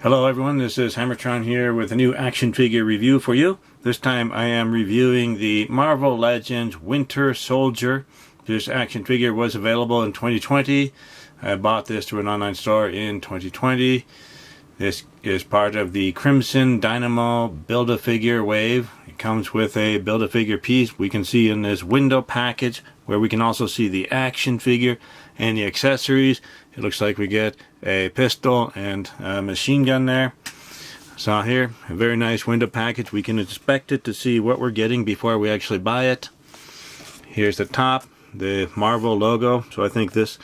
Hello everyone, this is HammerTron here with a new action figure review for you. This time I am reviewing the Marvel Legends Winter Soldier. This action figure was available in 2020. I bought this through an online store in 2020. This is part of the Crimson Dynamo Build-A-Figure wave. It comes with a Build-A-Figure piece we can see in this window package, where we can also see the action figure and the accessories. It looks like we get a pistol and a machine gun there. So here, a very nice window package. We can inspect it to see what we're getting before we actually buy it. Here's the top, the Marvel logo. So I think this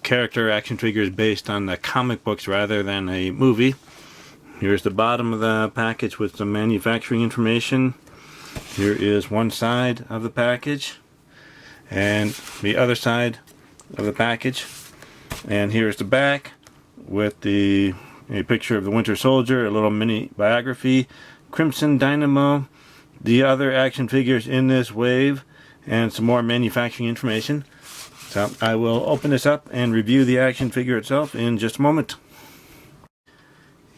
character action figure is based on the comic books rather than a movie. Here's the bottom of the package with some manufacturing information. Here is one side of the package and the other side of the package, and here's the back with a picture of the Winter Soldier, a little mini biography, Crimson Dynamo, the other action figures in this wave, and some more manufacturing information. So I will open this up and review the action figure itself in just a moment.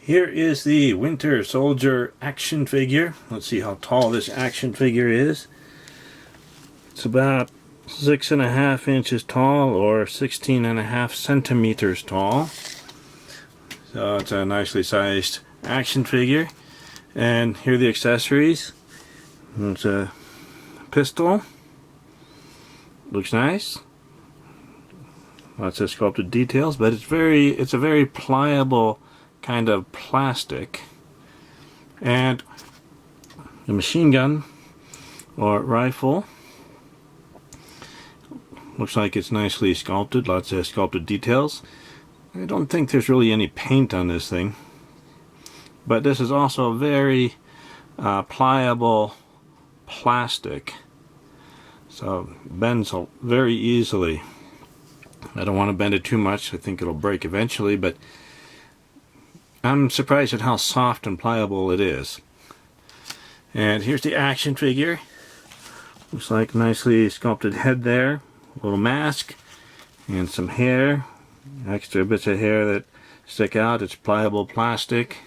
Here is the Winter Soldier action figure. Let's see how tall this action figure is. It's about 6.5 inches tall, or 16.5 centimeters tall. So it's a nicely sized action figure. And here are the accessories. It's a pistol. Looks nice. Lots of sculpted details, but it's a very pliable kind of plastic. And a machine gun or rifle. Looks like it's nicely sculpted, lots of sculpted details. I don't think there's really any paint on this thing. But this is also a very pliable plastic. So it bends very easily. I don't want to bend it too much. I think it'll break eventually, but I'm surprised at how soft and pliable it is. And here's the action figure. Looks like a nicely sculpted head there. A little mask and some hair, extra bits of hair that stick out. It's pliable plastic,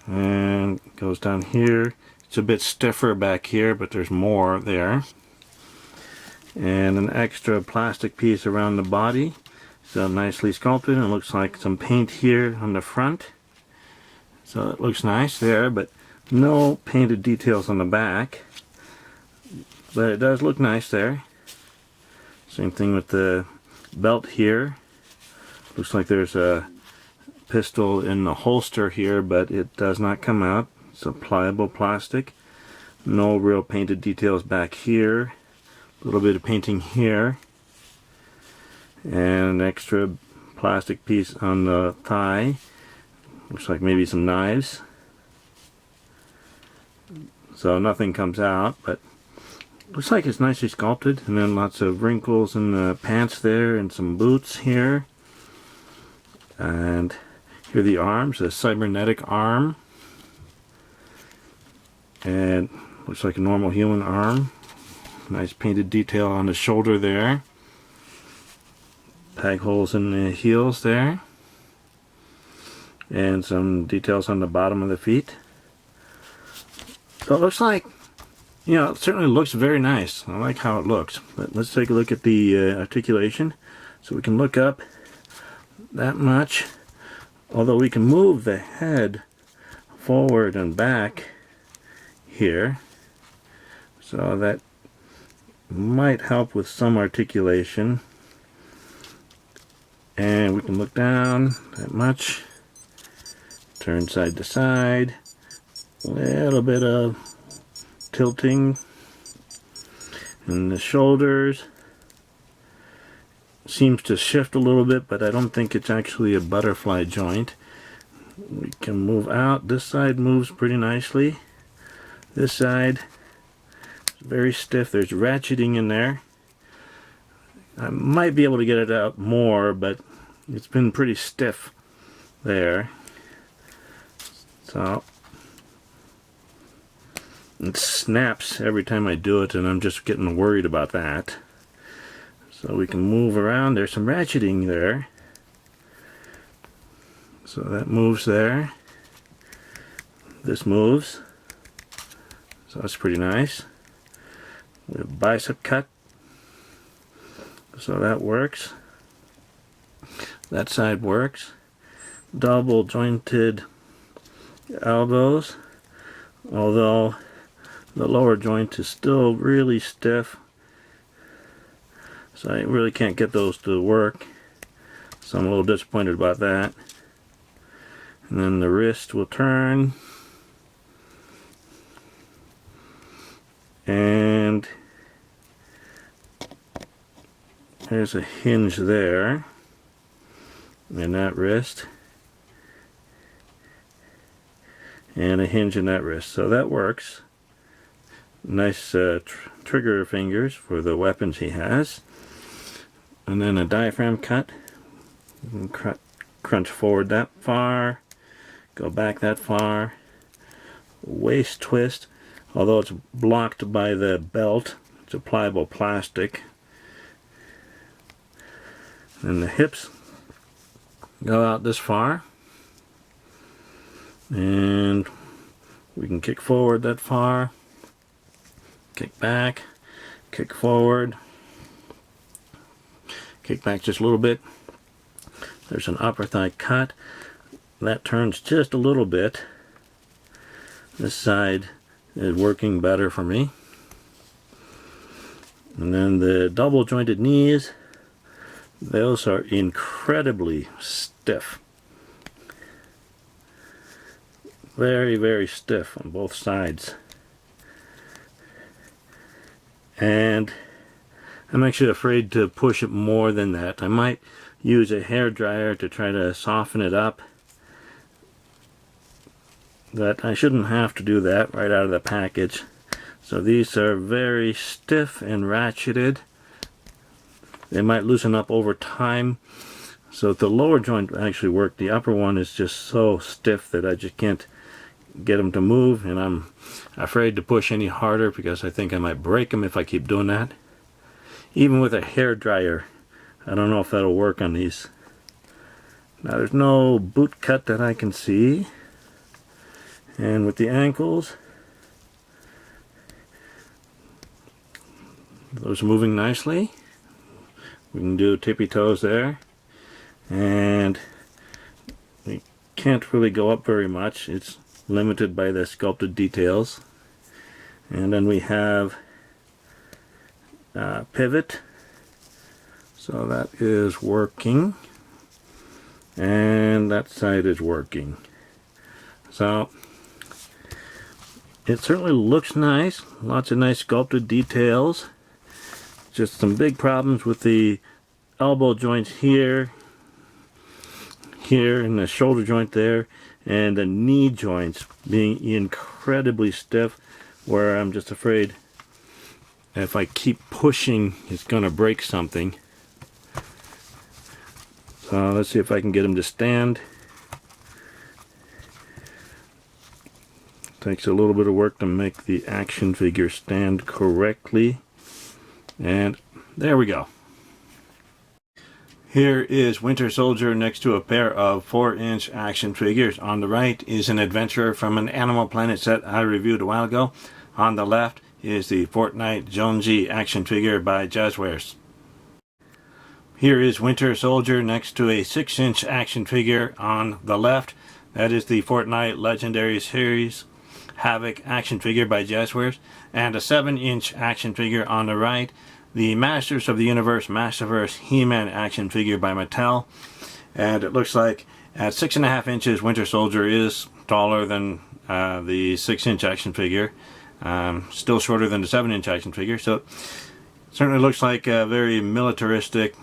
and goes down here. It's a bit stiffer back here, but there's more there. And an extra plastic piece around the body. So nicely sculpted, and it looks like some paint here on the front. So it looks nice there, but no painted details on the back. But it does look nice there. Same thing with the belt here. Looks like there's a pistol in the holster here, but it does not come out. It's a pliable plastic. No real painted details back here. A little bit of painting here. And an extra plastic piece on the thigh. Looks like maybe some knives. So nothing comes out, but looks like it's nicely sculpted. And then lots of wrinkles in the pants there, and some boots here. And here are the arms, a cybernetic arm. And looks like a normal human arm. Nice painted detail on the shoulder there. Tag holes in the heels there. And some details on the bottom of the feet. So it looks like, you know, it certainly looks very nice. I like how it looks. But let's take a look at the articulation. So we can look up that much. Although we can move the head forward and back here. So that might help with some articulation. And we can look down that much. Turn side to side. A little bit of tilting in the shoulders. Seems to shift a little bit, but I don't think it's actually a butterfly joint. We can move out. This side moves pretty nicely. This side is very stiff. There's ratcheting in there. I might be able to get it out more, but it's been pretty stiff there. So it snaps every time I do it, and I'm just getting worried about that. So we can move around. There's some ratcheting there. So that moves there. This moves. So that's pretty nice. We have bicep cut. So that works. That side works. Double jointed elbows. Although the lower joint is still really stiff. So I really can't get those to work. So I'm a little disappointed about that. And then the wrist will turn. And there's a hinge there in that wrist. And a hinge in that wrist. So that works. Nice trigger fingers for the weapons he has. And then a diaphragm cut. You can crunch forward that far, go back that far. Waist twist, although it's blocked by the belt, it's a pliable plastic. And the hips go out this far. And we can kick forward that far, kick back, kick forward, kick back just a little bit. There's an upper thigh cut. That turns just a little bit. This side is working better for me. And then the double jointed knees, those are incredibly stiff. Very, very stiff on both sides. And I'm actually afraid to push it more than that. I might use a hair dryer to try to soften it up. But I shouldn't have to do that right out of the package. So these are very stiff and ratcheted. They might loosen up over time. So the lower joint actually worked. The upper one is just so stiff that I just can't get them to move, and I'm afraid to push any harder because I think I might break them if I keep doing that. Even with a hair dryer, I don't know if that'll work on these. Now there's no boot cut that I can see. And with the ankles, those are moving nicely. We can do tippy toes there. And we can't really go up very much. It's limited by the sculpted details. And then we have pivot. So that is working. And that side is working. So it certainly looks nice. Lots of nice sculpted details. Just some big problems with the elbow joint here, and the shoulder joint there, and the knee joints being incredibly stiff, where I'm just afraid if I keep pushing it's gonna break something. So let's see if I can get him to stand. Takes a little bit of work to make the action figure stand correctly. And there we go. Here is Winter Soldier next to a pair of 4-inch action figures. On the right is an adventurer from an Animal Planet set I reviewed a while ago. On the left is the Fortnite Jonesy action figure by Jazzwares. Here is Winter Soldier next to a 6-inch action figure on the left. That is the Fortnite Legendary Series Havoc action figure by Jazzwares. And a 7-inch action figure on the right. The Masters of the Universe Masterverse He-Man action figure by Mattel. And it looks like at 6.5 inches Winter Soldier is taller than the 6-inch action figure. Still shorter than the 7-inch action figure. So it certainly looks like a very militaristic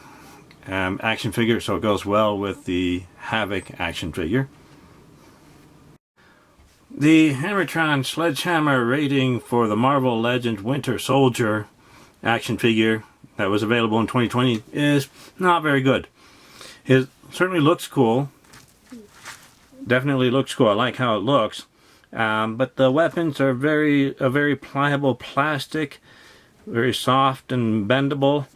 action figure, so it goes well with the Havoc action figure. The HammerTron Sledgehammer rating for the Marvel Legends Winter Soldier action figure that was available in 2020 is not very good. It certainly looks cool. Definitely looks cool. I like how it looks. But the weapons are a very pliable plastic. very soft and bendable.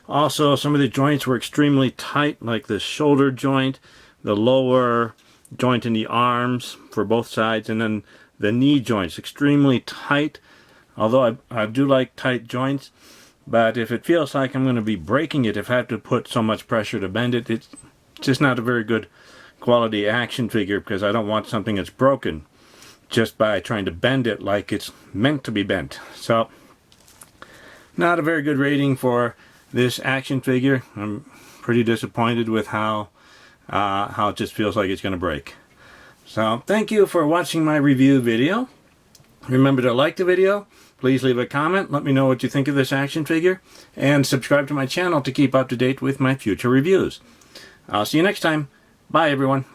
Also, some of the joints were extremely tight, like the shoulder joint, the lower joint in the arms for both sides, and then the knee joints, extremely tight. Although I do like tight joints, but if it feels like I'm going to be breaking it, if I have to put so much pressure to bend it, it's just not a very good quality action figure, because I don't want something that's broken just by trying to bend it like it's meant to be bent. So, not a very good rating for this action figure. I'm pretty disappointed with how it just feels like it's going to break. So, thank you for watching my review video. Remember to like the video. Please leave a comment. Let me know what you think of this action figure. And subscribe to my channel to keep up to date with my future reviews. I'll see you next time. Bye, everyone.